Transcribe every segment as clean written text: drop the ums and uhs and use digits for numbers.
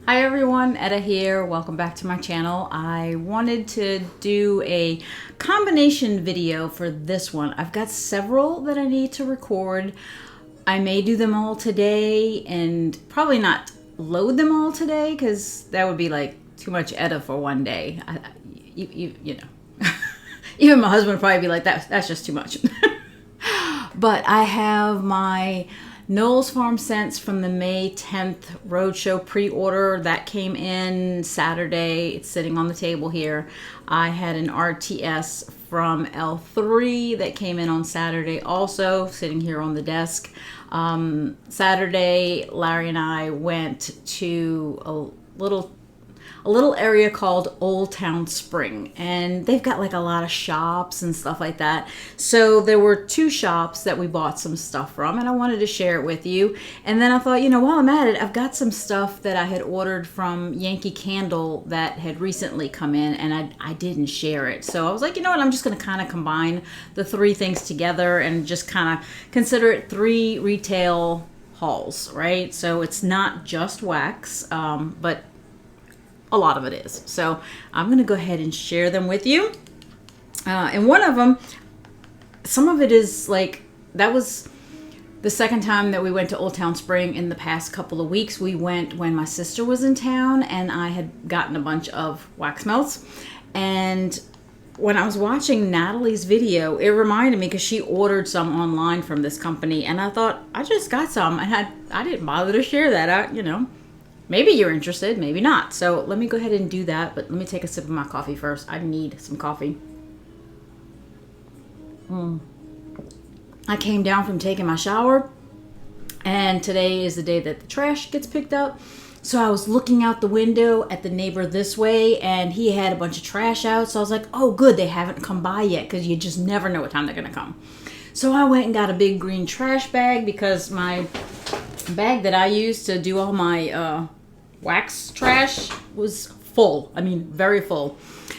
Hi everyone, Etta here. Welcome back to my channel. I wanted to do a combination video for this one. I've got several that I need to record. I may do them all today and probably not load them all today because that would be like too much Etta for one day. You know, even my husband would probably be like, that's just too much. But I have my Knowles Farm Scents from the May 10th Roadshow pre-order that came in Saturday. It's sitting on the table here. I had an RTS from L3 that came in on Saturday also, sitting here on the desk. Saturday, Larry and I went to a little area called Old Town Spring, and they've got like a lot of shops and stuff like that. So there were two shops that we bought some stuff from, and I wanted to share it with you. And then I thought, you know, while I'm at it, I've got some stuff that I had ordered from Yankee Candle that had recently come in, and I didn't share it. So I was like, you know what, I'm just going to kind of combine the three things together and just kind of consider it three retail hauls, right? So it's not just wax, but a lot of it is. So I'm going to go ahead and share them with you. And one of them, some of it is like, that was the second time that we went to Old Town Spring in the past couple of weeks. We went when my sister was in town and I had gotten a bunch of wax melts. And when I was watching Natalie's video, it reminded me because she ordered some online from this company. And I thought, I just got some and I didn't bother to share that. You know, maybe you're interested, maybe not. So let me go ahead and do that, but let me take a sip of my coffee first. I need some coffee. I came down from taking my shower, and today is the day that the trash gets picked up. So I was looking out the window at the neighbor this way, and he had a bunch of trash out. So I was like, oh good, they haven't come by yet, because you just never know what time they're gonna come. So I went and got a big green trash bag, because my bag that I use to do all my wax trash was full. I mean, very full.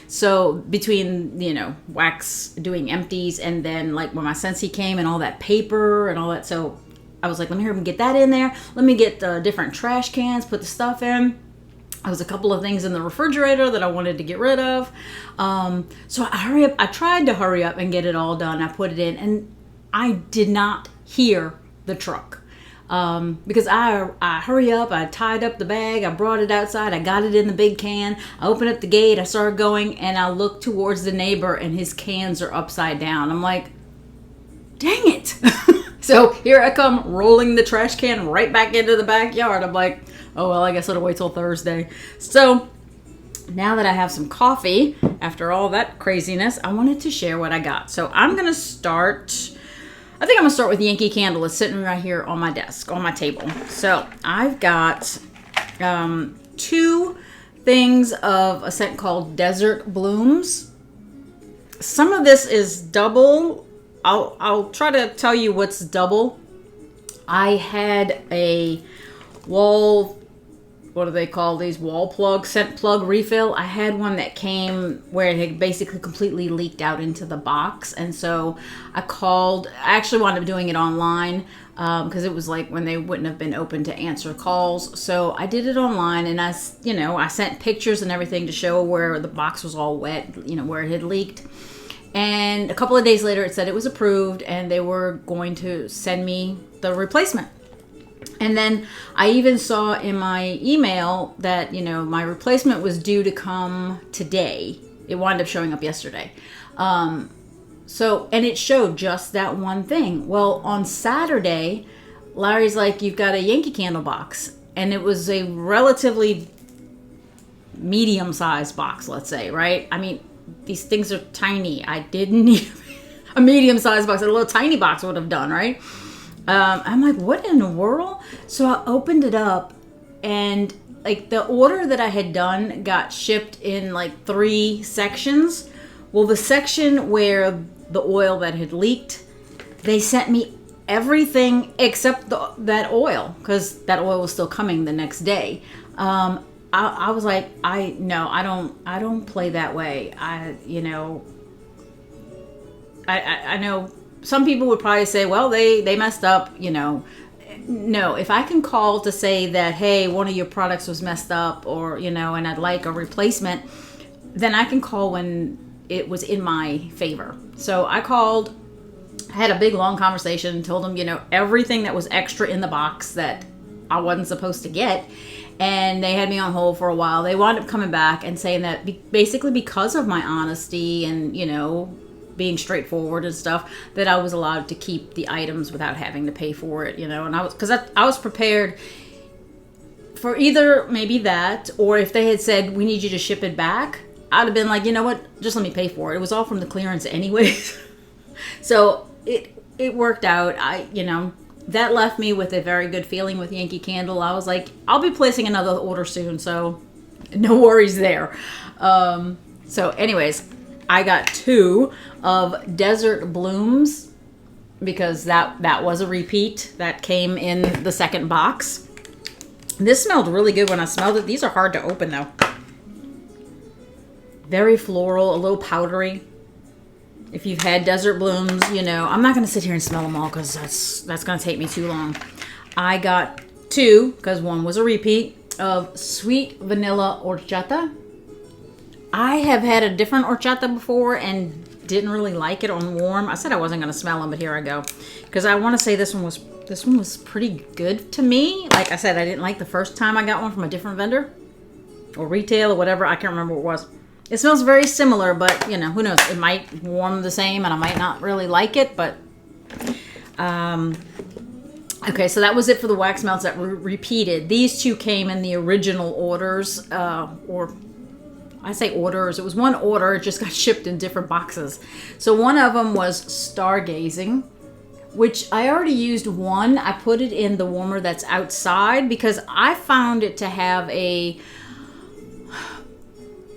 So between, you know, wax doing empties and then like when my Scentsy came and all that paper and all that. So I was like, let me hurry up and get that in there. Let me get the different trash cans, put the stuff in. There was a couple of things in the refrigerator that I wanted to get rid of. So I tried to hurry up and get it all done. I put it in and I did not hear the truck. Because I hurry up, I tied up the bag, I brought it outside, I got it in the big can, I opened up the gate, I started going, and I looked towards the neighbor and his cans are upside down. I'm like, dang it. So here I come rolling the trash can right back into the backyard. I'm like, oh well, I guess it'll wait till Thursday. So now that I have some coffee, after all that craziness, I wanted to share what I got. So I'm going to start... I think I'm going to start with Yankee Candle. It's sitting right here on my desk, on my table. So I've got two things of a scent called Desert Blooms. Some of this is double. I'll try to tell you what's double. I had a what do they call these? Wall plug, scent plug refill. I had one that came where it had basically completely leaked out into the box. And so I actually wound up doing it online because it was like when they wouldn't have been open to answer calls. So I did it online and I sent pictures and everything to show where the box was all wet, you know, where it had leaked. And a couple of days later it said it was approved and they were going to send me the replacement. And then I even saw in my email that, you know, my replacement was due to come today. It wound up showing up yesterday. And it showed just that one thing. Well, on Saturday, Larry's like, you've got a Yankee Candle box. And it was a relatively medium-sized box, let's say, right? I mean, these things are tiny. I didn't need a medium-sized box. A little tiny box would have done, right? I'm like, what in the world? So I opened it up and like the order that I had done got shipped in like 3 sections. Well, the section where the oil that had leaked, they sent me everything except that oil because that oil was still coming the next day. I was like, I don't play that way. I know some people would probably say, well, they messed up, you know. No, if I can call to say that, hey, one of your products was messed up, or, you know, and I'd like a replacement, then I can call when it was in my favor. So I called, I had a big long conversation, told them, you know, everything that was extra in the box that I wasn't supposed to get. And they had me on hold for a while. They wound up coming back and saying that basically because of my honesty and, you know, being straightforward and stuff, that I was allowed to keep the items without having to pay for it, you know. And I was prepared for either maybe that, or if they had said, we need you to ship it back, I'd have been like, you know what, just let me pay for it. It was all from the clearance anyways. So it worked out. You know, that left me with a very good feeling with Yankee Candle. I was like, I'll be placing another order soon, so no worries there. So anyways, I got 2 of Desert Blooms because that was a repeat that came in the second box. This smelled really good when I smelled it. These are hard to open though. Very floral, a little powdery. If you've had Desert Blooms, you know, I'm not going to sit here and smell them all because that's going to take me too long. I got 2, because one was a repeat, of Sweet Vanilla Horchata. I have had a different horchata before and didn't really like it on warm. I said I wasn't going to smell them, but here I go. Because I want to say this one was pretty good to me. Like I said, I didn't like the first time I got one from a different vendor or retail or whatever. I can't remember what it was. It smells very similar, but, you know, who knows? It might warm the same, and I might not really like it, but... okay, so that was it for the wax melts that were repeated. These 2 came in the original orders, or... I say orders. It was one order. It just got shipped in different boxes. So one of them was Stargazing, which I already used one. I put it in the warmer that's outside because I found it to have a...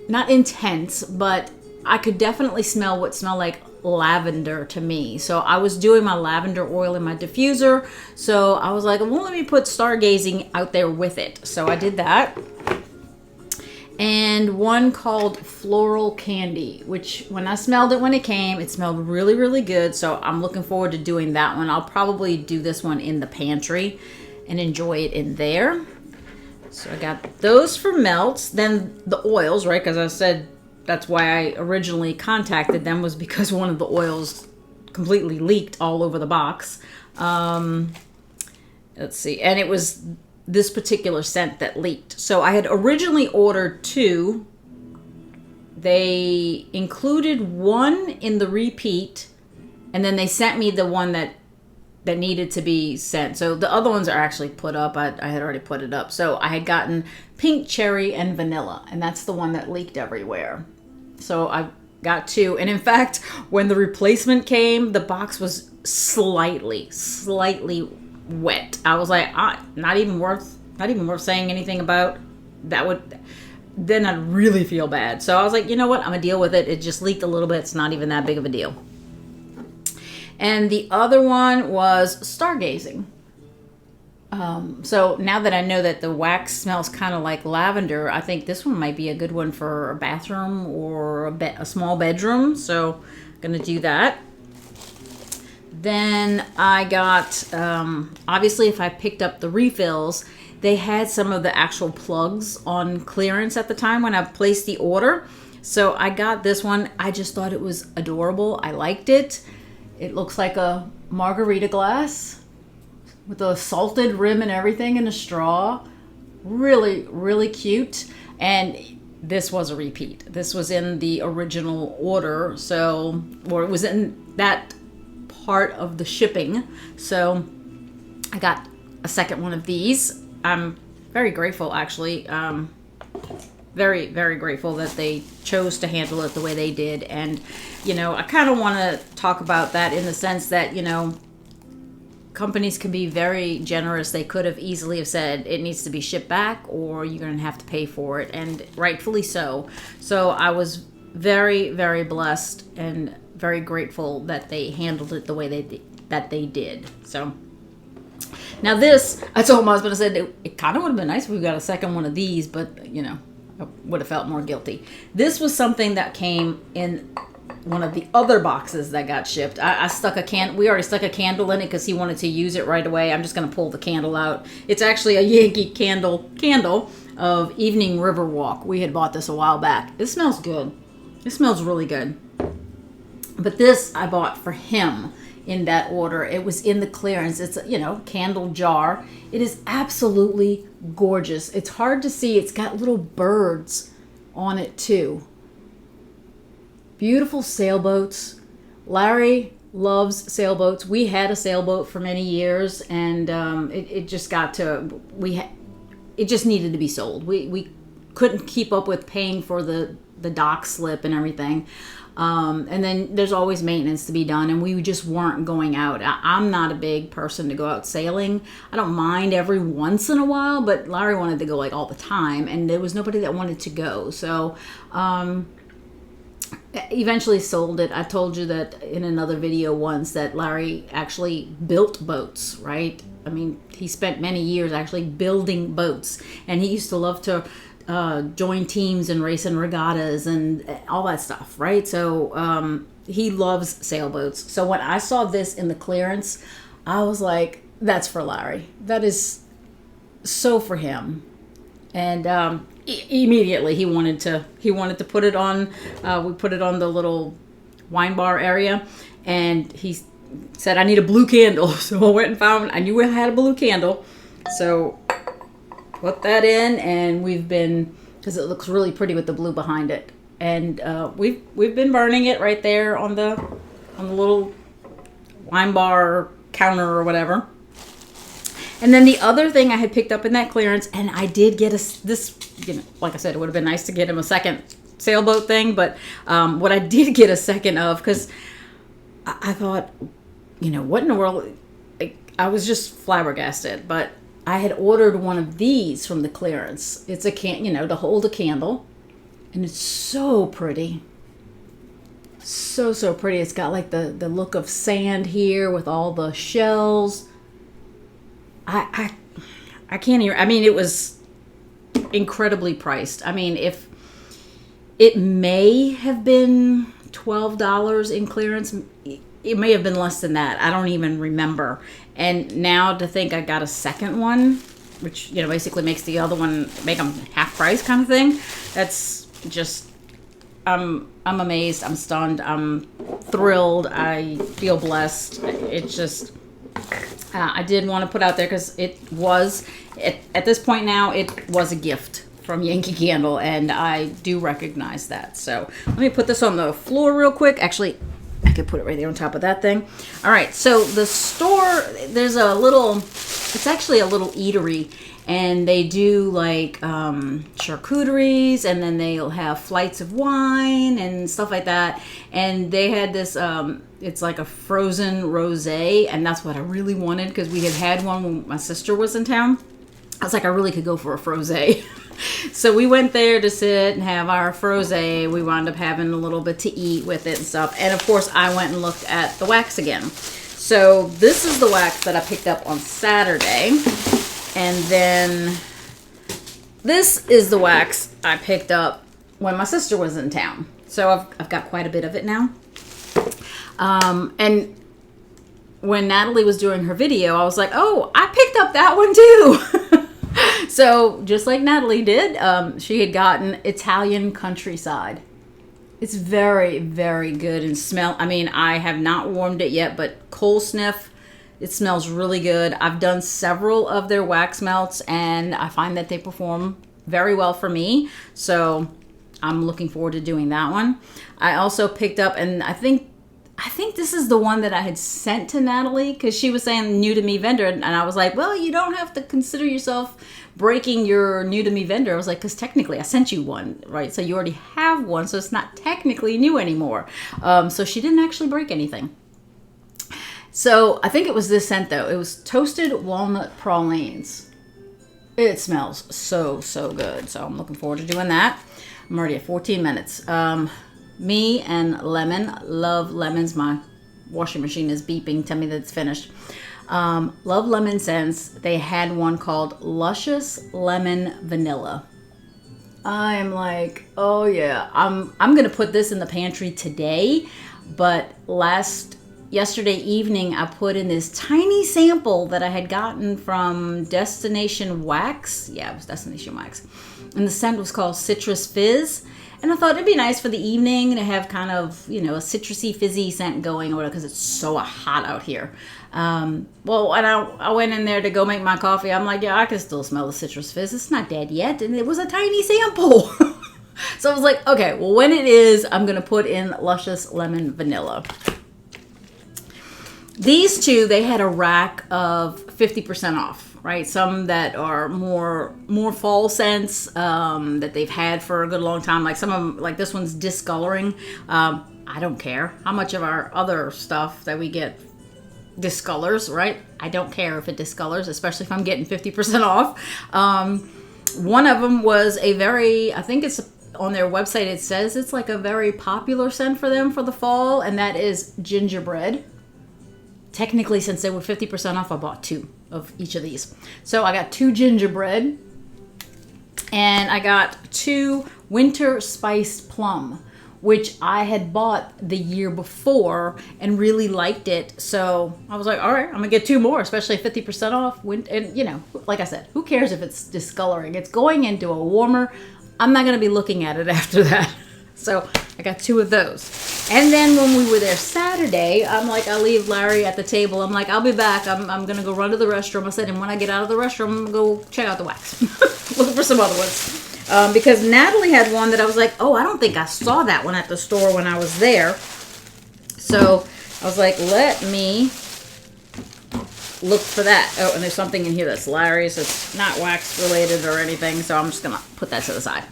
not intense, but I could definitely smell what smelled like lavender to me. So I was doing my lavender oil in my diffuser. So I was like, well, let me put Stargazing out there with it. So I did that. And one called Floral Candy, which when I smelled it when it came, it smelled really, really good. So I'm looking forward to doing that one. I'll probably do this one in the pantry and enjoy it in there. So I got those for melts. Then the oils, right? Because I said that's why I originally contacted them, was because one of the oils completely leaked all over the box. Let's see. And it was this particular scent that leaked. So I had originally ordered 2. They included one in the repeat, and then they sent me the one that needed to be sent. So the other ones are actually put up. I had already put it up. So I had gotten pink cherry and vanilla, and that's the one that leaked everywhere. So I got 2. And in fact, when the replacement came, the box was slightly wet. I was like, not even worth saying anything about. That then I'd really feel bad. So I was like, you know what? I'm gonna deal with it. It just leaked a little bit. It's not even that big of a deal. And the other one was Stargazing. So now that I know that the wax smells kind of like lavender, I think this one might be a good one for a bathroom or a small bedroom. So I'm gonna do that. Then I got, obviously if I picked up the refills, they had some of the actual plugs on clearance at the time when I placed the order. So I got this one. I just thought it was adorable. I liked it. It looks like a margarita glass with a salted rim and everything and a straw. Really, really cute. And this was a repeat. This was in the original order. So, or it was in that part of the shipping. So I got a second one of these. I'm very grateful, actually. Very, very grateful that they chose to handle it the way they did. And, you know, I kind of want to talk about that in the sense that, you know, companies can be very generous. They could have easily have said it needs to be shipped back or you're going to have to pay for it, and rightfully so. So I was very, very blessed and very grateful that they handled it the way they did. So now this, I told my husband, I said it kind of would have been nice if we got a second one of these, but, you know, I would have felt more guilty. This was something that came in one of the other boxes that got shipped. I stuck we already stuck a candle in it because he wanted to use it right away. I'm just going to pull the candle out. It's actually a Yankee candle of Evening River Walk. We had bought this a while back. It smells good. It smells really good. But this I bought for him in that order. It was in the clearance. It's a, candle jar. It is absolutely gorgeous. It's hard to see. It's got little birds on it too. Beautiful sailboats. Larry loves sailboats. We had a sailboat for many years, and it just got to it just needed to be sold. We couldn't keep up with paying for the dock slip and everything. And then there's always maintenance to be done, and we just weren't going out. I'm not a big person to go out sailing. I don't mind every once in a while, but Larry wanted to go like all the time, and there was nobody that wanted to go. So eventually sold it. I told you that in another video once that Larry actually built boats, right? I mean, he spent many years actually building boats, and he used to love to join teams and race in regattas and all that stuff, right? So he loves sailboats. So when I saw this in the clearance, I was like, that's for Larry. That is so for him. And immediately he wanted to put it on. We put it on the little wine bar area, and he said, I need a blue candle. So I went and I knew I had a blue candle, so put that in, and we've been, because it looks really pretty with the blue behind it, and we've been burning it right there on the little wine bar counter or whatever. And then the other thing I had picked up in that clearance, and I did get this, like I said, it would have been nice to get him a second sailboat thing, but what I did get a second of, because I thought, what in the world, I was just flabbergasted, but I had ordered one of these from the clearance. It's a to hold a candle, and it's so pretty. So pretty. It's got like the look of sand here with all the shells. I can't even, it was incredibly priced. If it may have been $12 in clearance, it may have been less than that. I don't even remember. And now to think I got a second one, which, basically makes the other one, make them half price kind of thing. That's just, I'm amazed. I'm stunned. I'm thrilled. I feel blessed. It's just, I did want to put out there because it was, at this point now, it was a gift from Yankee Candle, and I do recognize that. So let me put this on the floor real quick. Actually, I could put it right there on top of that thing. All right, so the store, there's it's actually a little eatery, and they do like charcuteries, and then they'll have flights of wine and stuff like that. And they had this, it's like a frozen rosé, and that's what I really wanted because we had one when my sister was in town. I was like, I really could go for a frosé. So we went there to sit and have our frosé. We wound up having a little bit to eat with it and stuff. And of course, I went and looked at the wax again. So this is the wax that I picked up on Saturday. And then this is the wax I picked up when my sister was in town. So I've got quite a bit of it now. And when Natalie was doing her video, I was like, oh, I picked up that one too. So just like Natalie did, she had gotten Italian Countryside. It's very, very good and smell. I have not warmed it yet, but coal sniff, it smells really good. I've done several of their wax melts, and I find that they perform very well for me. So I'm looking forward to doing that one. I also picked up, and I think this is the one that I had sent to Natalie because she was saying new to me vendor, and I was like, well, you don't have to consider yourself breaking your new to me vendor. I was like, because technically I sent you one, right? So you already have one, so it's not technically new anymore. So she didn't actually break anything. So I think it was this scent though. It was toasted walnut pralines. It smells so good. So I'm looking forward to doing that. I'm already at 14 minutes. Me and lemon. Love lemons. My washing machine is beeping. Tell me that it's finished. Love lemon scents. They had one called Luscious Lemon Vanilla. I'm like, oh yeah, I'm gonna put this in the pantry today, but yesterday evening I put in this tiny sample that I had gotten from Destination Wax. Yeah, it was Destination Wax, and the scent was called Citrus Fizz. And I thought it'd be nice for the evening to have kind of, a citrusy, fizzy scent going, or because it's so hot out here. Well, and I went in there to go make my coffee. I'm like, yeah, I can still smell the citrus fizz. It's not dead yet. And it was a tiny sample. So I was like, okay, well, when it is, I'm going to put in Luscious Lemon Vanilla. These two, they had a rack of 50% off. Right, some that are more fall scents that they've had for a good long time. Like some of them, like this one's discoloring. I don't care how much of our other stuff that we get discolors, right? I don't care if it discolors, especially if I'm getting 50% off. One of them was I think it's on their website. It says it's like a very popular scent for them for the fall, and that is gingerbread. Technically, since they were 50% off, I bought 2 of each of these. So I got 2 gingerbread, and I got 2 winter spiced plum, which I had bought the year before and really liked it. So I was like, all right, I'm gonna get 2 more, especially 50% off. And like I said, who cares if it's discoloring? It's going into a warmer. I'm not gonna be looking at it after that. So I got 2 of those. And then when we were there Saturday, I'm like, I'll leave Larry at the table. I'm like, I'll be back. I'm going to go run to the restroom. I said, and when I get out of the restroom, I'm going to go check out the wax. Looking for some other ones. Because Natalie had one that I was like, oh, I don't think I saw that one at the store when I was there. So I was like, let me look for that. Oh, and there's something in here that's Larry's. It's not wax related or anything. So I'm just going to put that to the side.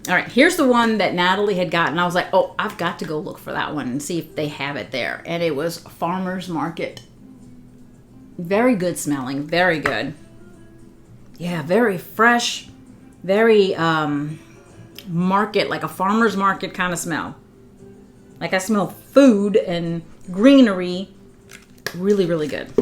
All right, here's the one that Natalie had gotten. I was like, oh, I've got to go look for that one and see if they have it there. And it was Farmer's Market. Very good smelling, very good. Yeah, very fresh, very market, like a farmer's market kind of smell. Like I smell food and greenery. Really, really good.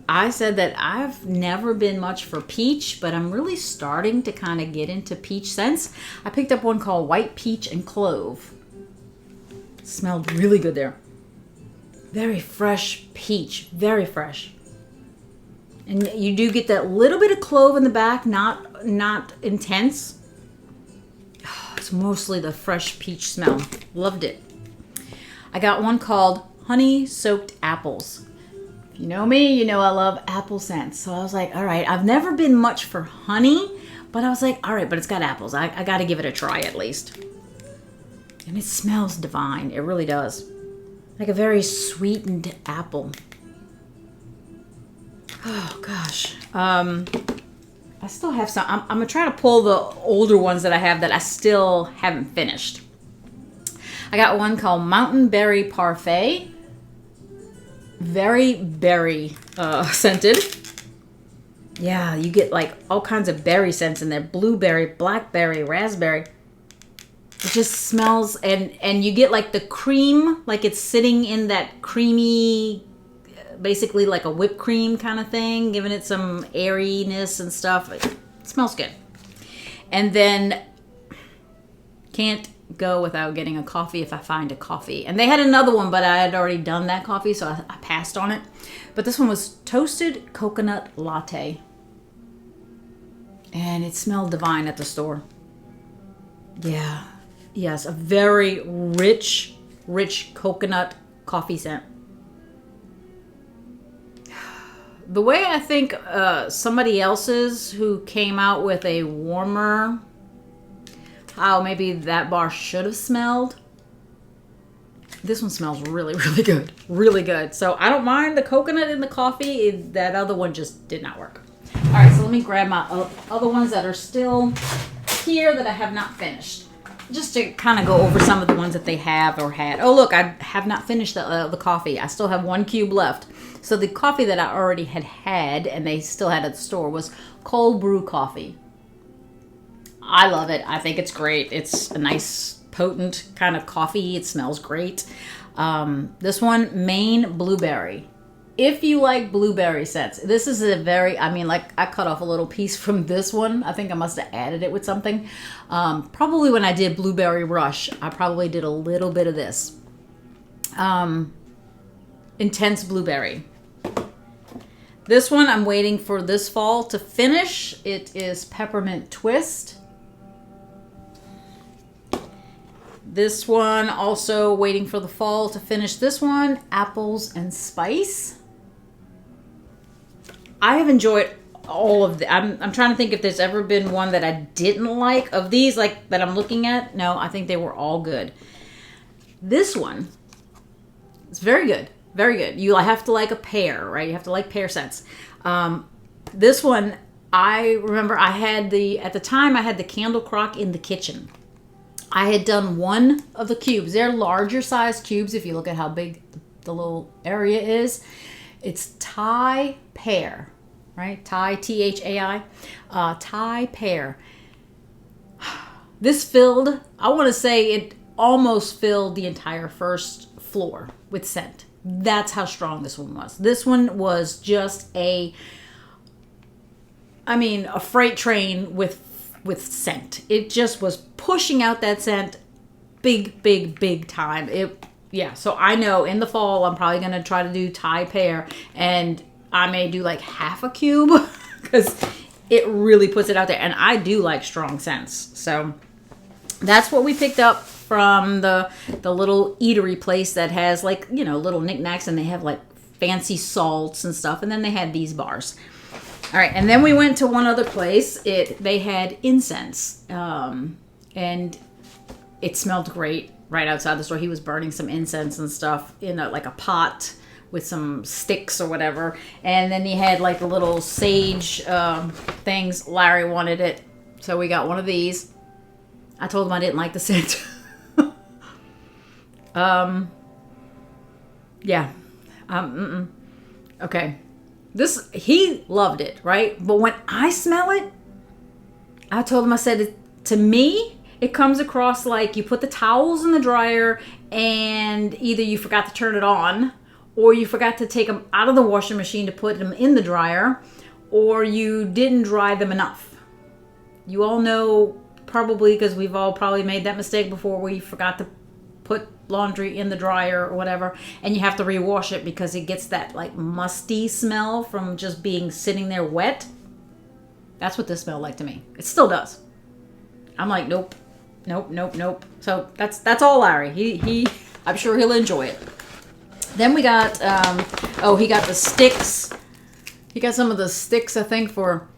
I said that I've never been much for peach, but I'm really starting to kind of get into peach scents. I picked up one called White Peach and Clove. It smelled really good there. Very fresh peach, very fresh. And you do get that little bit of clove in the back, not intense. It's mostly the fresh peach smell. Loved it. I got one called Honey Soaked Apples. If you know me, you know I love apple scents. So I was like, all right, I've never been much for honey, but I was like, all right, but it's got apples. I got to give it a try at least. And it smells divine. It really does. Like a very sweetened apple. Oh, gosh. I still have some. I'm going to try to pull the older ones that I have that I still haven't finished. I got one called Mountain Berry Parfait. Very berry scented. Yeah, you get like all kinds of berry scents in there. Blueberry, blackberry, raspberry. It just smells, and you get like the cream, like it's sitting in that creamy, basically like a whipped cream kind of thing, giving it some airiness and stuff. It smells good. And then can't go without getting a coffee if I find a coffee. And they had another one, but I had already done that coffee, so I passed on it. But this one was Toasted Coconut Latte. And it smelled divine at the store. Yeah. Yes, a very rich coconut coffee scent. The way I think somebody else's who came out with a warmer, how maybe that bar should have smelled. This one smells really, really good. Really good. So I don't mind the coconut in the coffee. That other one just did not work. All right, so let me grab my other ones that are still here that I have not finished. Just to kind of go over some of the ones that they have or had. Oh, look, I have not finished the coffee. I still have 1 cube left. So the coffee that I already had and they still had at the store was cold brew coffee. I love it. I think it's great. It's a nice, potent kind of coffee. It smells great. This one, Maine Blueberry. if you like blueberry scents, this is a very, I mean, like I cut off a little piece from this one. I think I must have added it with something. Probably when I did Blueberry Rush, I probably did a little bit of this. Intense Blueberry. This one I'm waiting for this fall to finish. It is Peppermint Twist. This one also waiting for the fall to finish. This one, Apples and Spice. I have enjoyed all of the. I'm trying to think if there's ever been one that I didn't like of these, like that I'm looking at. No, I think they were all good. This one, it's very good, very good. You have to like a pear, right? You have to like pear scents. This one, I remember I had at the time I had the Candle Crock in the kitchen. I had done one of the cubes. They're larger size cubes if you look at how big the little area is. It's Thai pear, right? Thai, Thai, Thai pear. This filled, I want to say it almost filled the entire first floor with scent. That's how strong this one was. This one was just a freight train with scent. It just was pushing out that scent big time. So I know in the fall I'm probably going to try to do Thai pear, and I may do like half a cube because it really puts it out there, and I do like strong scents. So that's what we picked up from the little eatery place that has like, little knickknacks, and they have like fancy salts and stuff, and then they had these bars. All right, and then we went to one other place. They had incense, and it smelled great right outside the store. He was burning some incense and stuff in like a pot with some sticks or whatever. And then he had like the little sage things. Larry wanted it, so we got one of these. I told him I didn't like the scent. Okay. He loved it, right? But when I smell it, I told him, I said, to me, it comes across like you put the towels in the dryer and either you forgot to turn it on, or you forgot to take them out of the washing machine to put them in the dryer, or you didn't dry them enough. You all know, probably, because we've all probably made that mistake before, where you forgot to put laundry in the dryer or whatever, and you have to rewash it because it gets that like musty smell from just being sitting there wet. That's what this smelled like to me. It still does. I'm like, nope. So that's all Larry. He I'm sure he'll enjoy it. Then we got he got the sticks. He got some of the sticks, I think, for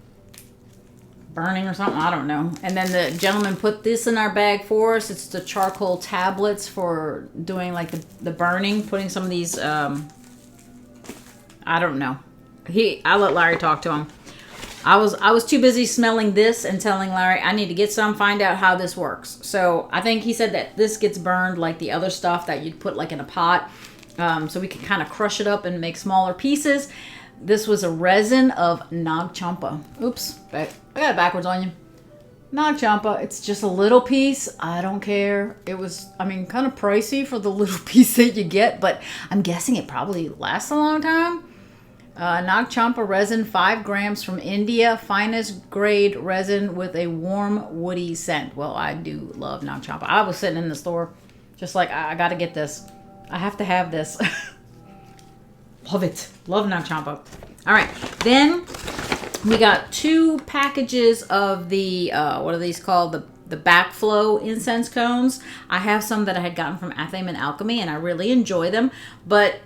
burning or something, I don't know. And then the gentleman put this in our bag for us. It's the charcoal tablets for doing like the burning, putting some of these I don't know. I let Larry talk to him. I was too busy smelling this and telling Larry I need to get some, find out how this works. So I think he said that this gets burned like the other stuff that you'd put like in a pot, so we can kind of crush it up and make smaller pieces. This was a resin of Nag Champa. Oops, I got it backwards on you. Nag Champa, it's just a little piece. I don't care. It was, kind of pricey for the little piece that you get, but I'm guessing it probably lasts a long time. Nag Champa resin, 5 grams from India. Finest grade resin with a warm, woody scent. Well, I do love Nag Champa. I was sitting in the store just like, I got to get this. I have to have this. Love it. Love Nag Champa. All right. Then we got 2 packages of the, what are these called? The backflow incense cones. I have some that I had gotten from Athame and Alchemy, and I really enjoy them. But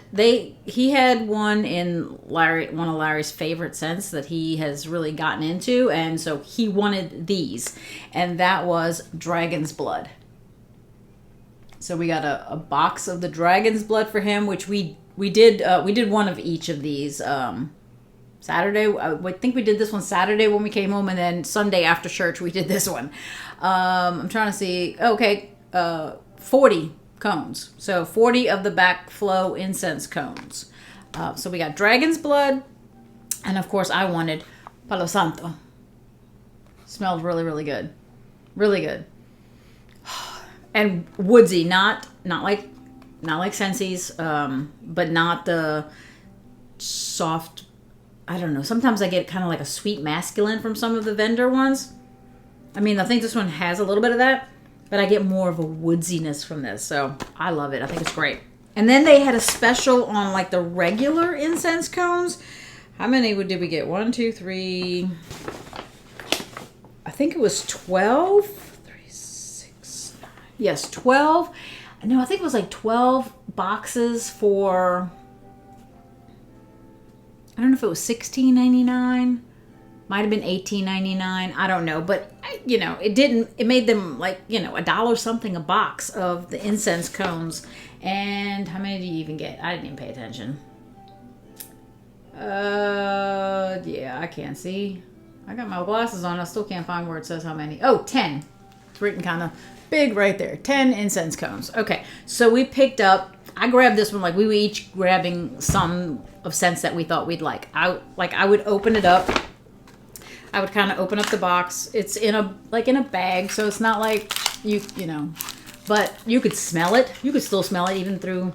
he had one in one of Larry's favorite scents that he has really gotten into, and so he wanted these, and that was Dragon's Blood. So we got a box of the Dragon's Blood for him, which we did one of each of these Saturday. I think we did this one Saturday when we came home, and then Sunday after church we did this one. I'm trying to see. Okay, 40 cones. So 40 of the backflow incense cones. So we got Dragon's Blood, and of course I wanted Palo Santo. Smelled really, really good. Really good. And woodsy, not like Scentsies, but not the soft, I don't know. Sometimes I get kind of like a sweet masculine from some of the vendor ones. I mean, I think this one has a little bit of that, but I get more of a woodsiness from this. So I love it. I think it's great. And then they had a special on like the regular incense cones. How many did we get? 1, 2, 3. I think it was 12. 3, 6, 9. Yes, 12. No, I think it was like 12 boxes for, I don't know if it was $16.99. Might have been $18.99. I don't know. But, you know, it made them like, you know, $1 something a box of the incense cones. And how many do you even get? I didn't even pay attention. Yeah, I can't see. I got my glasses on. I still can't find where it says how many. Oh, 10. It's written kind of big right there. 10 incense cones. Okay, so we picked up, I grabbed this one, like we were each grabbing some of scents that we thought we'd like. I would open it up. I would kind of open up the box. It's in a bag, so it's not like you know, but you could smell it. You could still smell it even through.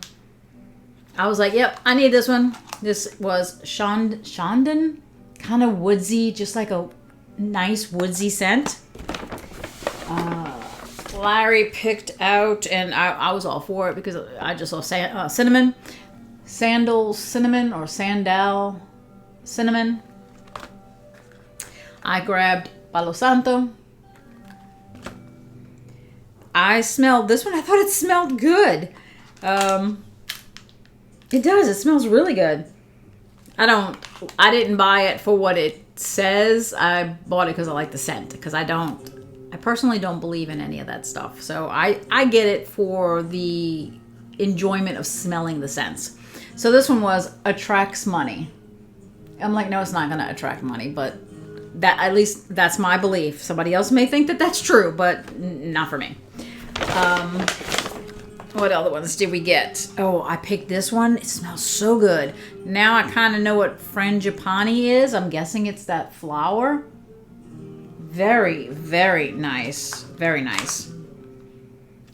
I was like, yep, I need this one. This was Chandon, kind of woodsy, just like a nice woodsy scent. Larry picked out, and I was all for it because I just saw cinnamon, sandal cinnamon, or sandal cinnamon. I grabbed Palo Santo. I smelled this one. I thought it smelled good. It does. It smells really good. I didn't buy it for what it says. I bought it because I like the scent. Because I personally don't believe in any of that stuff. So I get it for the enjoyment of smelling the scents. So this one was attracts money. I'm like, no, it's not going to attract money, but that, at least that's my belief. Somebody else may think that that's true, but not for me. What other ones did we get? Oh, I picked this one. It smells so good. Now I kind of know what Frangipani is. I'm guessing it's that flower. Very, very nice. Very nice.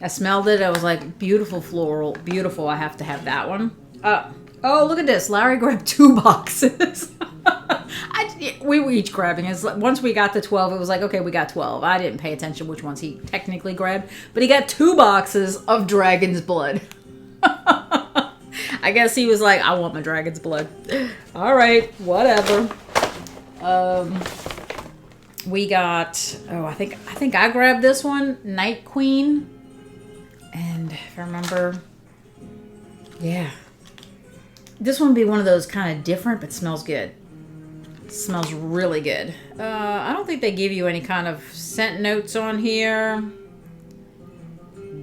I smelled it. I was like, beautiful floral. Beautiful. I have to have that one. Oh, look at this. Larry grabbed 2 boxes. We were each grabbing it. Once we got to 12, it was like, okay, we got 12. I didn't pay attention which ones he technically grabbed. But he got 2 boxes of dragon's blood. I guess he was like, I want my dragon's blood. All right, whatever. We got, I think I grabbed this one, Night Queen. And if I remember, yeah. This one would be one of those kind of different, but smells good. It smells really good. I don't think they give you any kind of scent notes on here.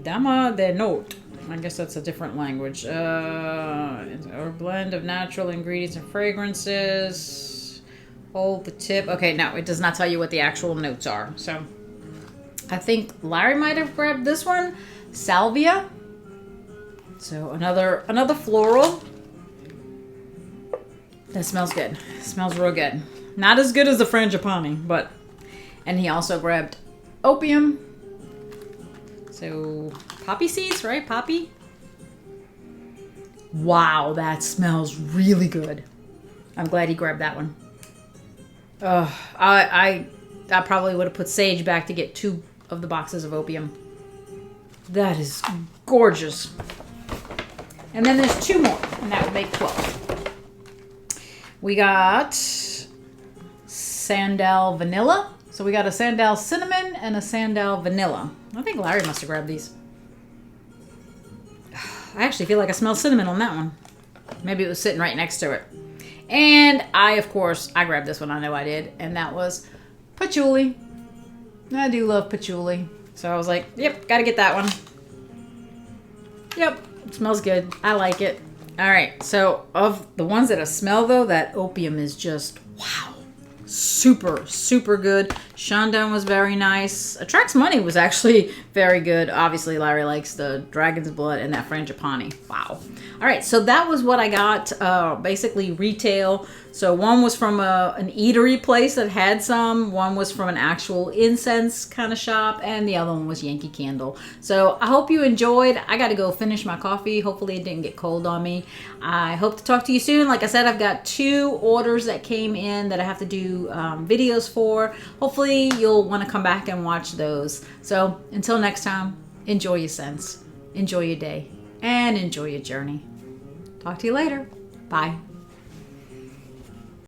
Dama de note. I guess that's a different language. Or blend of natural ingredients and fragrances. Hold the tip. Okay, no, it does not tell you what the actual notes are. So I think Larry might have grabbed this one. Salvia. So another floral. That smells good. It smells real good. Not as good as the Frangipani, but... And he also grabbed opium. So, poppy seeds, right? Poppy? Wow, that smells really good. I'm glad he grabbed that one. I probably would have put sage back to get 2 of the boxes of opium. That is gorgeous. And then there's 2 more, and that would make 12. We got Sandal Vanilla. So we got a Sandal Cinnamon and a Sandal Vanilla. I think Larry must have grabbed these. I actually feel like I smell cinnamon on that one. Maybe it was sitting right next to it. And of course, I grabbed this one. I know I did. And that was patchouli. I do love patchouli. So I was like, yep, gotta get that one. Yep, it smells good. I like it. All right, so of the ones that I smell, though, that opium is just, wow. super, super good. Shandong was very nice. Attracts Money was actually very good. Obviously, Larry likes the Dragon's Blood and that Frangipani. Wow. All right, so that was what I got, basically retail. So one was from an eatery place that had some. One was from an actual incense kind of shop. And the other one was Yankee Candle. So I hope you enjoyed. I got to go finish my coffee. Hopefully it didn't get cold on me. I hope to talk to you soon. Like I said, I've got 2 orders that came in that I have to do videos for. Hopefully you'll want to come back and watch those. So until next time, enjoy your scents. Enjoy your day. And enjoy your journey. Talk to you later. Bye.